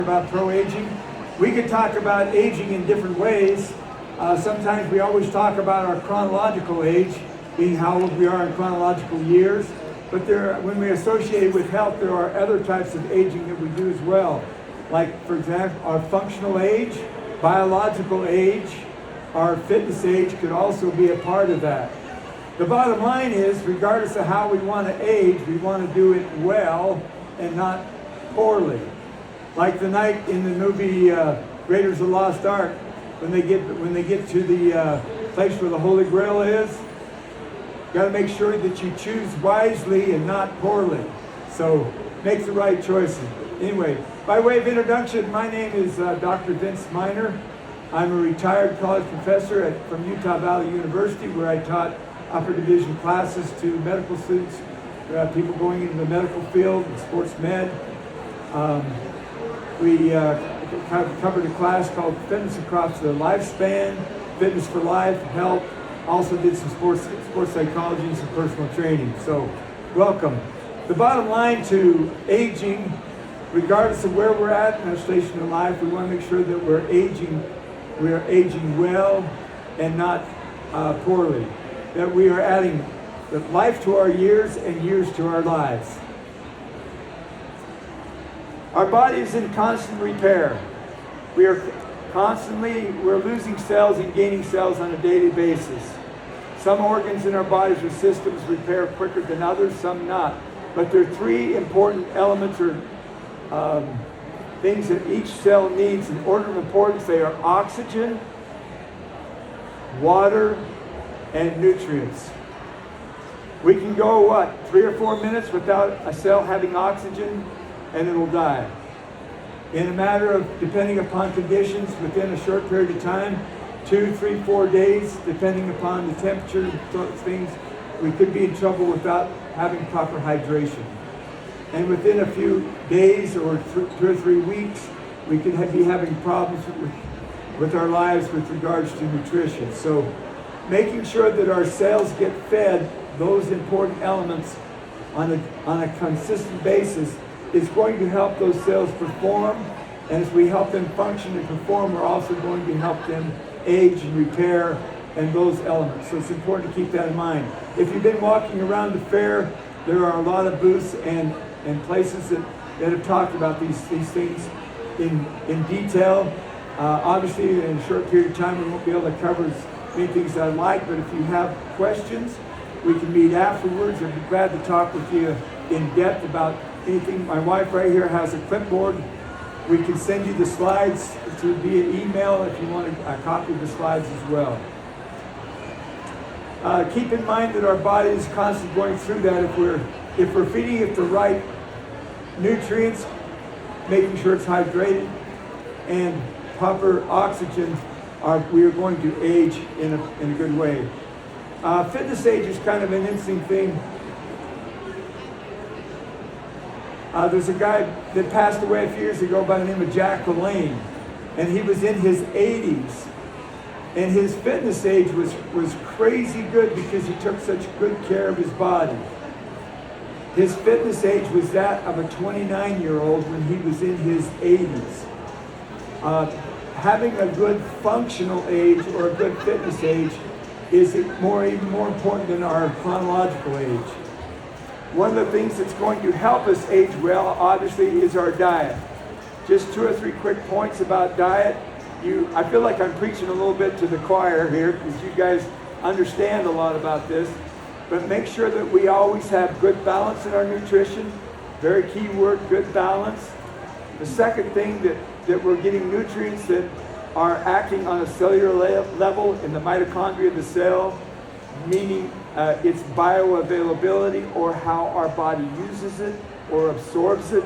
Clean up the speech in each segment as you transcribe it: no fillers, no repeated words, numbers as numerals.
About pro-aging. We could talk about aging in different ways. Sometimes we always talk about our chronological age, being how old we are in chronological years. But when we associate it with health, there are other types of aging that we do as well. Like, for example, our functional age, biological age, our fitness age could also be a part of that. The bottom line is, regardless of how we want to age, we want to do it well and not poorly. Like the night in the movie Raiders of the Lost Ark, when they get to the place where the Holy Grail is, you got to make sure that you choose wisely and not poorly. So make the right choices. Anyway, by way of introduction, my name is Dr. Vince Miner. I'm a retired college professor from Utah Valley University, where I taught upper division classes to medical students, people going into the medical field, and sports med. We covered a class called Fitness Across the Lifespan, Fitness for Life, Health. Also did some sports psychology and some personal training. So, welcome. The bottom line to aging, regardless of where we're at in our station in life, we want to make sure that we're aging well and not poorly. That we are adding life to our years and years to our lives. Our body is in constant repair. We're losing cells and gaining cells on a daily basis. Some organs in our bodies or systems repair quicker than others, some not. But there are three important elements or things that each cell needs in order of importance. They are oxygen, water, and nutrients. We can go, 3 or 4 minutes without a cell having oxygen, and it'll die. In a matter of, depending upon conditions, within a short period of time, 2, 3, 4 days, depending upon the temperature of things, we could be in trouble without having proper hydration. And within a few days or 2 or 3 weeks, we could be having problems with our lives with regards to nutrition. So making sure that our cells get fed those important elements on a consistent basis is going to help those cells perform, and as we help them function and perform, we're also going to help them age and repair and those elements. So it's important to keep that in mind. If you've been walking around the fair, there are a lot of booths and places that have talked about these things in detail. Obviously, in a short period of time, we won't be able to cover as many things as I'd like, but if you have questions, we can meet afterwards. I'd be glad to talk with you in depth about anything. My wife right here has a clipboard. We can send you the slides via email if you want a copy of the slides as well. Keep in mind that our body is constantly going through that. If we're feeding it the right nutrients, making sure it's hydrated, and proper oxygen, we are going to age in a good way. Fitness age is kind of an interesting thing. There's a guy that passed away a few years ago by the name of Jack LaLanne, and he was in his 80s, and his fitness age was crazy good because he took such good care of his body. His fitness age was that of a 29-year-old when he was in his 80s. Having a good functional age or a good fitness age is even more important than our chronological age. One of the things that's going to help us age well, obviously, is our diet. Just 2 or 3 quick points about diet. I feel like I'm preaching a little bit to the choir here because you guys understand a lot about this. But make sure that we always have good balance in our nutrition. Very key word, good balance. The second thing that we're getting nutrients that are acting on a cellular level in the mitochondria of the cell, meaning its bioavailability or how our body uses it or absorbs it.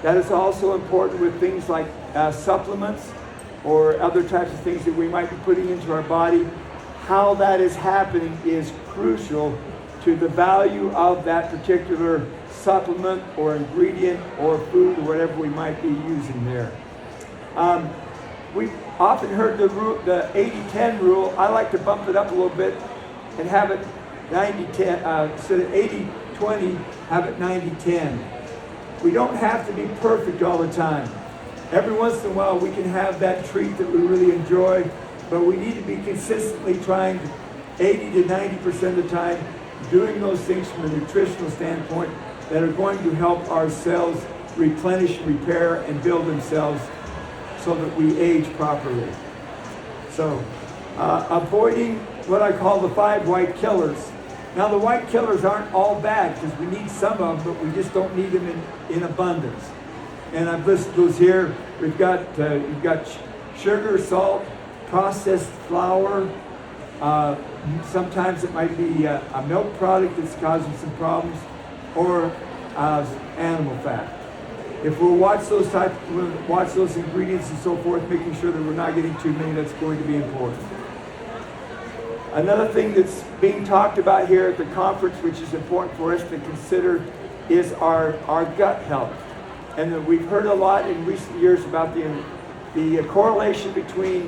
That is also important with things like supplements or other types of things that we might be putting into our body. How that is happening is crucial to the value of that particular supplement or ingredient or food or whatever we might be using there. We've often heard the 80-10 rule. I like to bump it up a little bit and have it 90-10, instead of 80-20, have it 90-10. We don't have to be perfect all the time. Every once in a while we can have that treat that we really enjoy, but we need to be consistently trying 80 to 90% of the time doing those things from a nutritional standpoint that are going to help our cells replenish, repair, and build themselves so that we age properly. So, avoiding what I call the 5 white killers. Now, the white killers aren't all bad because we need some of them, but we just don't need them in abundance. And I've listed those here. You've got sugar, salt, processed flour. Sometimes it might be a milk product that's causing some problems, or animal fat. If we'll watch those ingredients and so forth, making sure that we're not getting too many, that's going to be important. Another thing that's being talked about here at the conference, which is important for us to consider, is our gut health. And that we've heard a lot in recent years about the correlation between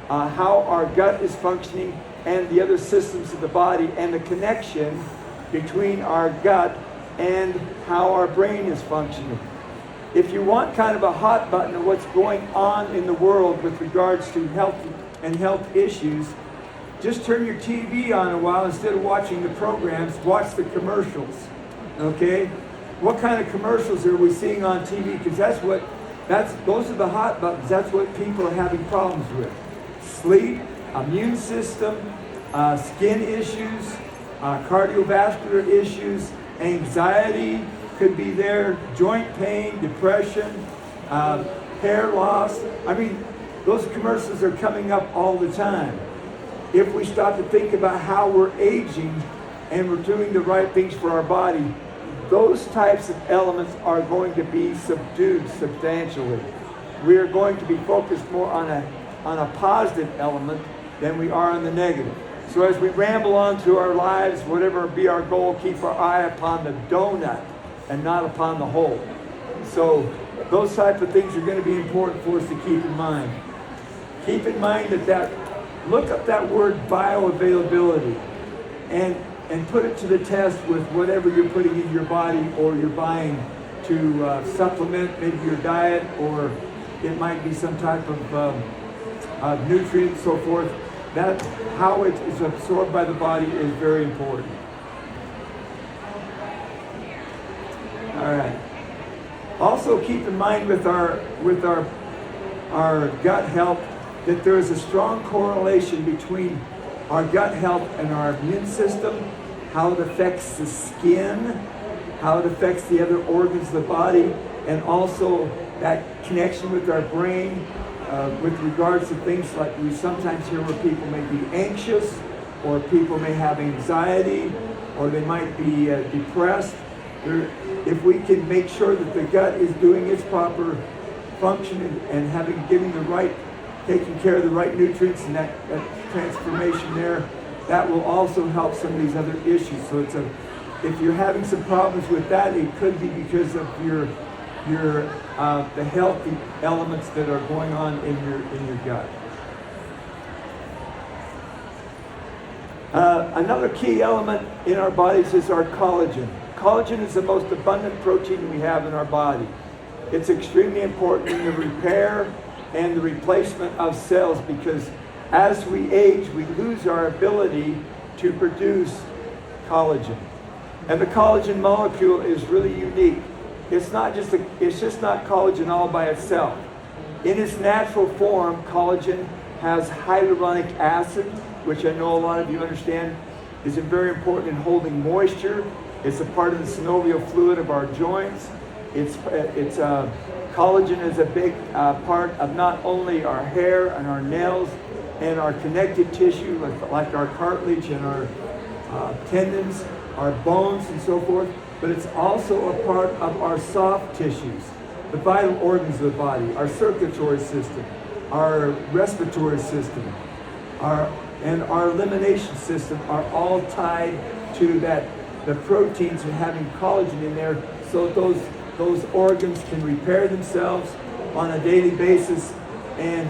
how our gut is functioning and the other systems of the body, and the connection between our gut and how our brain is functioning. If you want kind of a hot button of what's going on in the world with regards to health and health issues, just turn your TV on a while. Instead of watching the programs, watch the commercials. Okay? What kind of commercials are we seeing on TV? Because those are the hot buttons. That's what people are having problems with. Sleep, immune system, skin issues, cardiovascular issues, anxiety could be there, joint pain, depression, hair loss. I mean, those commercials are coming up all the time. If we stop to think about how we're aging and we're doing the right things for our body, those types of elements are going to be subdued substantially. We are going to be focused more on a positive element than we are on the negative. So as we ramble on through our lives, whatever be our goal, keep our eye upon the donut and not upon the hole. So those type of things are going to be important for us to keep in mind. Keep in mind look up that word bioavailability and put it to the test with whatever you're putting in your body or you're buying to supplement maybe your diet, or it might be some type of nutrient and so forth. That how it is absorbed by the body is very important. All right. Also keep in mind with our gut health that there is a strong correlation between our gut health and our immune system, how it affects the skin, how it affects the other organs of the body, and also that connection with our brain with regards to things like we sometimes hear where people may be anxious, or people may have anxiety, or they might be depressed. If we can make sure that the gut is doing its proper function and taking care of the right nutrients and that transformation there, that will also help some of these other issues. So if you're having some problems with that, it could be because of the healthy elements that are going on in your gut. Another key element in our bodies is our collagen. Collagen is the most abundant protein we have in our body. It's extremely important in the repair and the replacement of cells, because as we age, we lose our ability to produce collagen. And the collagen molecule is really unique. It's just not collagen all by itself. In its natural form, collagen has hyaluronic acid, which I know a lot of you understand is very important in holding moisture. It's a part of the synovial fluid of our joints. Collagen is a big part of not only our hair and our nails and our connective tissue, like our cartilage and our tendons, our bones and so forth, but it's also a part of our soft tissues, the vital organs of the body, our circulatory system, our respiratory system, and our elimination system are all tied to the proteins and having collagen in there, so those organs can repair themselves on a daily basis. And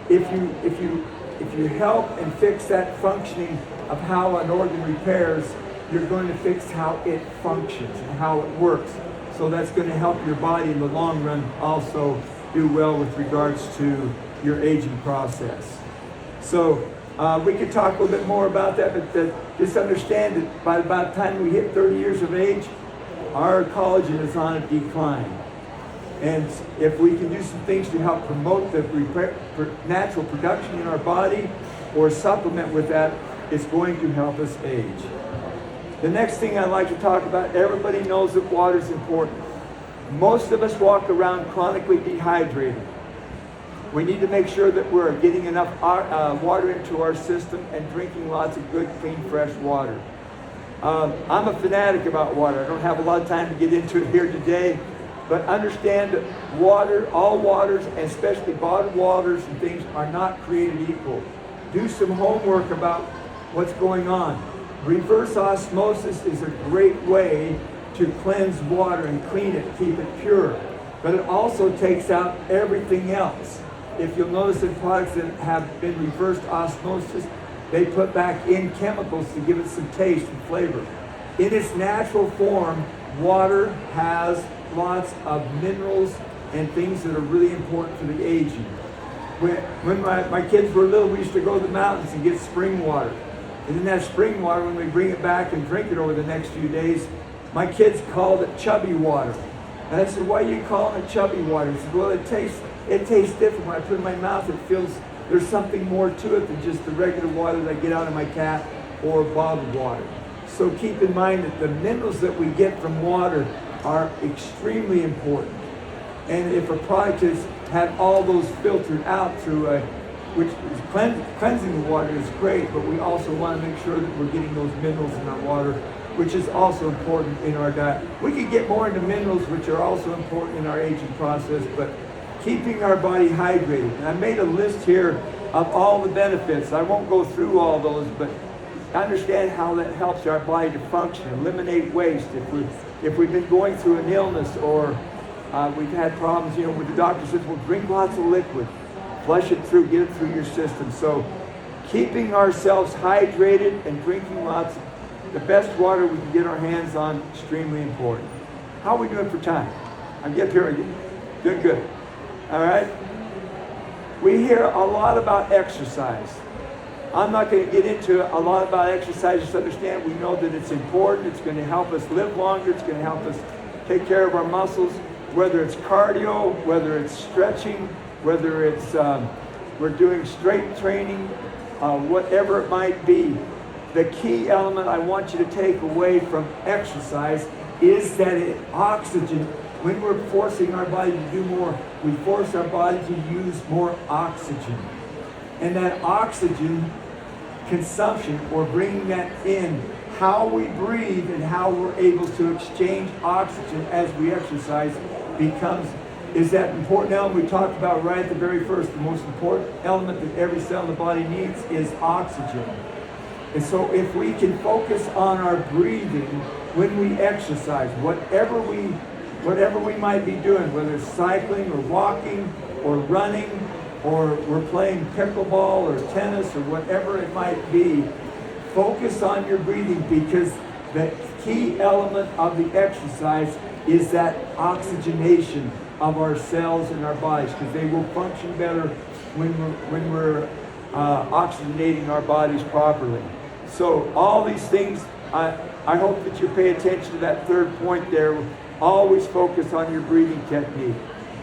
if you help and fix that functioning of how an organ repairs, you're going to fix how it functions and how it works. So that's going to help your body in the long run also do well with regards to your aging process. So we could talk a little bit more about that, but just understand that by the time we hit 30 years of age, our collagen is on a decline. And if we can do some things to help promote the natural production in our body or supplement with that, it's going to help us age. The next thing I'd like to talk about, everybody knows that water is important. Most of us walk around chronically dehydrated. We need to make sure that we're getting enough water into our system and drinking lots of good, clean, fresh water. I'm a fanatic about water. I don't have a lot of time to get into it here today, but understand that water, all waters, and especially bottled waters and things, are not created equal. Do some homework about what's going on. Reverse osmosis is a great way to cleanse water and clean it, keep it pure. But it also takes out everything else. If you'll notice in products that have been reversed osmosis, they put back in chemicals to give it some taste and flavor. In its natural form, water has lots of minerals and things that are really important for the aging. When my kids were little, we used to go to the mountains and get spring water. And in that spring water, when we bring it back and drink it over the next few days, my kids called it chubby water. And I said, why are you calling it chubby water? He said, well, it tastes different. When I put it in my mouth, it feels there's something more to it than just the regular water that I get out of my tap or bottled water. So keep in mind that the minerals that we get from water are extremely important. And if a product has had all those filtered out through which is cleansing the water is great, but we also want to make sure that we're getting those minerals in our water, which is also important in our diet. We could get more into minerals, which are also important in our aging process, but keeping our body hydrated. And I made a list here of all the benefits. I won't go through all those, but understand how that helps our body to function, eliminate waste. If we've been going through an illness or we've had problems, where the doctor says, well, drink lots of liquid, flush it through, get it through your system. So keeping ourselves hydrated and drinking lots of the best water we can get our hands on, extremely important. How are we doing for time? I'm getting here again. Doing good. All right? We hear a lot about exercise. I'm not going to get into a lot about exercise. Just understand we know that it's important. It's going to help us live longer. It's going to help us take care of our muscles, whether it's cardio, whether it's stretching, whether it's we're doing strength training, whatever it might be. The key element I want you to take away from exercise is that oxygen, when we're forcing our body to do more, we force our body to use more oxygen. And that oxygen consumption, or bringing that in, how we breathe and how we're able to exchange oxygen as we exercise is that important element we talked about right at the very first. The most important element that every cell in the body needs is oxygen. And so if we can focus on our breathing when we exercise, whatever we might be doing, whether it's cycling or walking or running or we're playing pickleball or tennis or whatever it might be, focus on your breathing, because the key element of the exercise is that oxygenation of our cells in our bodies, because they will function better when we're oxygenating our bodies properly. So all these things, I hope that you pay attention to that third point there. Always focus on your breathing technique.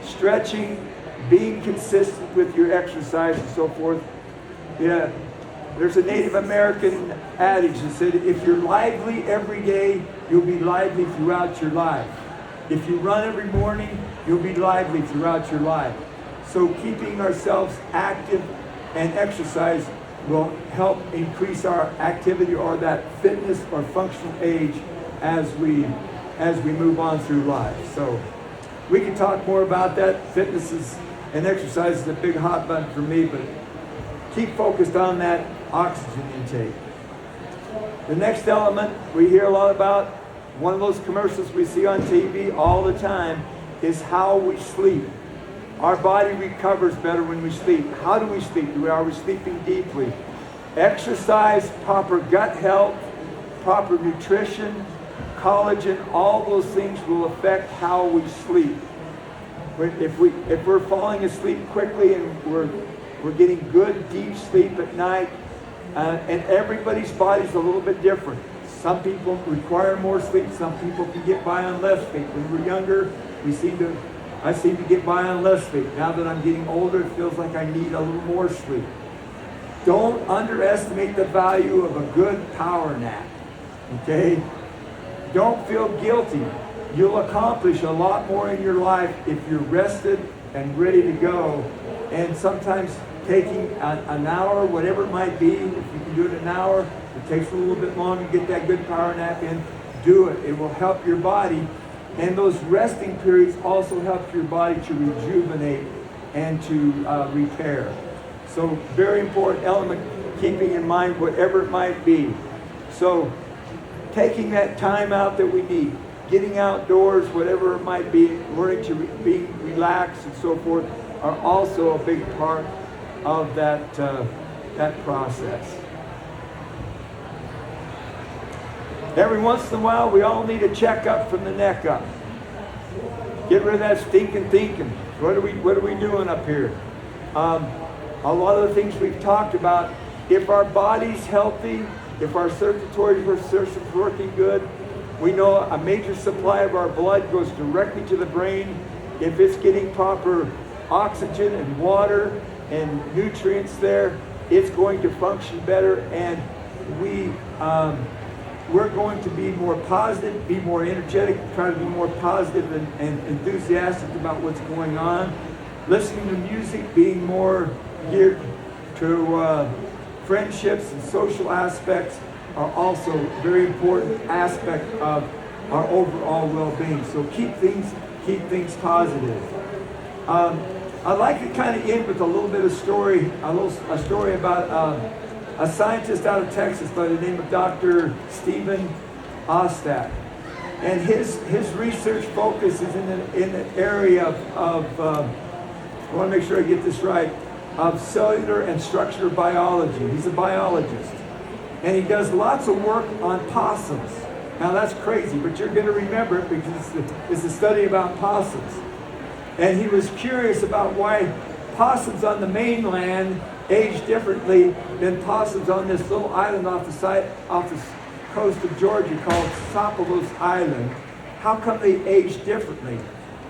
Stretching, being consistent with your exercise and so forth. Yeah, there's a Native American adage that said, if you're lively every day, you'll be lively throughout your life. If you run every morning, you'll be lively throughout your life. So keeping ourselves active and exercise will help increase our activity or that fitness or functional age as we move on through life. So we can talk more about that. Fitness and exercise is a big hot button for me, but keep focused on that oxygen intake. The next element we hear a lot about, one of those commercials we see on TV all the time, is how we sleep. Our body recovers better when we sleep. How do we sleep? Are we sleeping deeply? Exercise, proper gut health, proper nutrition, collagen, all those things will affect how we sleep. If we're falling asleep quickly and we're getting good deep sleep at night, and everybody's body's a little bit different. Some people require more sleep. Some people can get by on less sleep. When we're younger, I seem to get by on less sleep. Now that I'm getting older, it feels like I need a little more sleep. Don't underestimate the value of a good power nap. Okay? Don't feel guilty. You'll accomplish a lot more in your life if you're rested and ready to go. And sometimes taking an hour, whatever it might be, if you can do it an hour, it takes a little bit longer to get that good power nap in, do it. It will help your body. And those resting periods also help your body to rejuvenate and to repair. So very important element, keeping in mind whatever it might be. So taking that time out that we need, getting outdoors, whatever it might be, learning to be relaxed and so forth, are also a big part of that process. Every once in a while, we all need a checkup from the neck up. Get rid of that stinking thinking. What are we doing up here? A lot of the things we've talked about, if our body's healthy, if our circulatory system's working good, we know a major supply of our blood goes directly to the brain. If it's getting proper oxygen and water and nutrients there, it's going to function better, and we're going to be more positive, be more energetic, try to be more positive and enthusiastic about what's going on. Listening to music, being more geared to friendships and social aspects are also very important aspect of our overall well-being. So keep things positive. I'd like to kind of end with a little bit of story, a story about a scientist out of Texas by the name of Dr. Stephen Ostak. And his research focus is in the area of I want to make sure I get this right, of cellular and structural biology. He's a biologist. And he does lots of work on possums. Now that's crazy, but you're going to remember it because it's a study about possums. And he was curious about why possums on the mainland age differently than possums on this little island off the coast of Georgia called Sopolos Island. How come they age differently?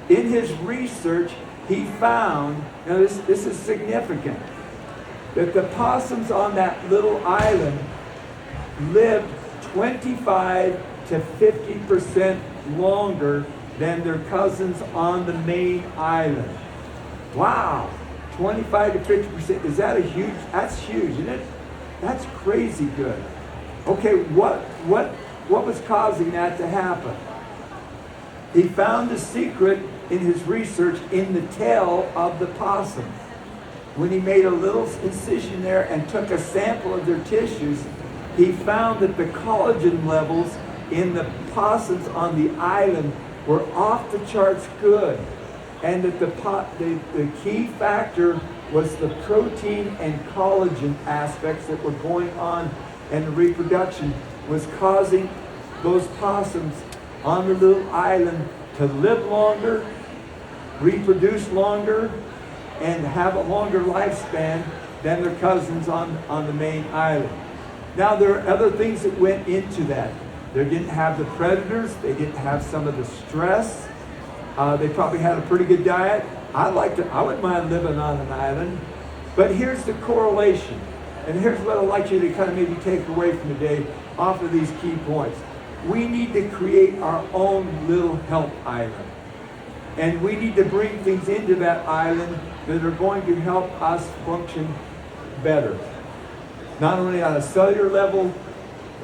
In his research, he found, now this is significant, that the possums on that little island lived 25 to 50% longer than their cousins on the main island. Wow, 25 to 50%. Is that that's huge, isn't it? That's crazy good. Okay, what was causing that to happen? He found the secret in his research in the tail of the possum. When he made a little incision there and took a sample of their tissues, he found that the collagen levels in the possums on the island were off the charts good. And that the key factor was the protein and collagen aspects that were going on, and the reproduction was causing those possums on the little island to live longer, reproduce longer, and have a longer lifespan than their cousins on the main island. Now there are other things that went into that. They didn't have the predators, they didn't have some of the stress. They probably had a pretty good diet. I wouldn't mind living on an island. But here's the correlation. And here's what I'd like you to kind of maybe take away from today off of these key points. We need to create our own little health island. And we need to bring things into that island that are going to help us function better. Not only on a cellular level,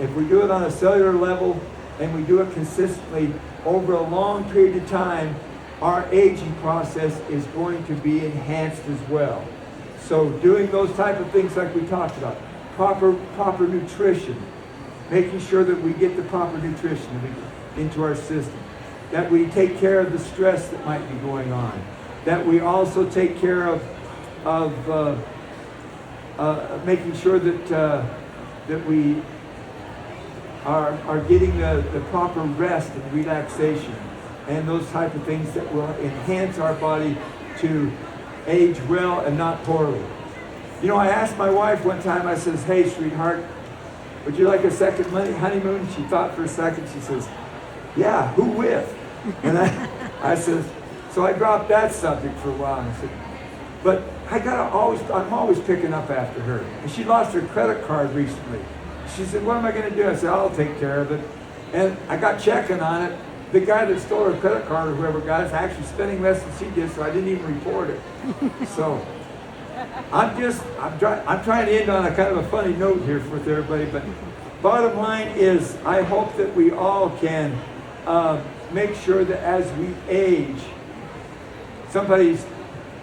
if we do it on a cellular level and we do it consistently over a long period of time, our aging process is going to be enhanced as well. So doing those type of things like we talked about, proper nutrition, making sure that we get the proper nutrition into our system, that we take care of the stress that might be going on, that we also take care of making sure that we are getting the proper rest and relaxation. and those type of things that will enhance our body to age well and not poorly. You know, I asked my wife one time, I says, hey, sweetheart, would you like a second honeymoon? She thought for a second. She says, yeah, who with? And I said, so I dropped that subject for a while. And I said, but I'm always picking up after her. And she lost her credit card recently. She said, what am I going to do? I said, I'll take care of it. And I got checking on it. The guy that stole her credit card or whoever got it is actually spending less than she did, so I didn't even report it. So I'm trying to end on a kind of a funny note here with everybody, but bottom line is I hope that we all can make sure that as we age, somebody's,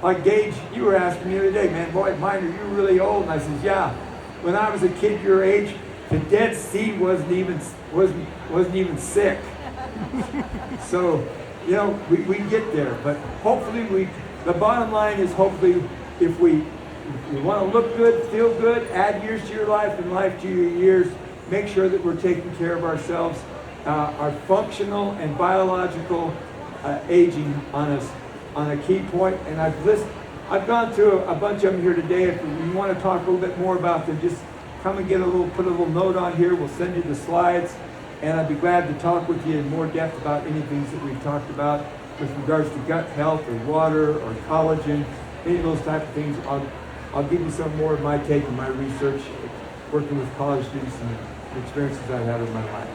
like Gage, you were asking me the other day, man, boy, Miner, you're really old. And I says, yeah, when I was a kid your age, the Dead Sea wasn't even sick. So, you know, we get there, but hopefully the bottom line is hopefully if we want to look good, feel good, add years to your life and life to your years, make sure that we're taking care of ourselves, our functional and biological aging on a key point. And I've gone through a bunch of them here today. If you want to talk a little bit more about them, just come and put a little note on here. We'll send you the slides. And I'd be glad to talk with you in more depth about any things that we've talked about with regards to gut health or water or collagen, any of those type of things. I'll give you some more of my take and my research working with college students and the experiences I've had in my life.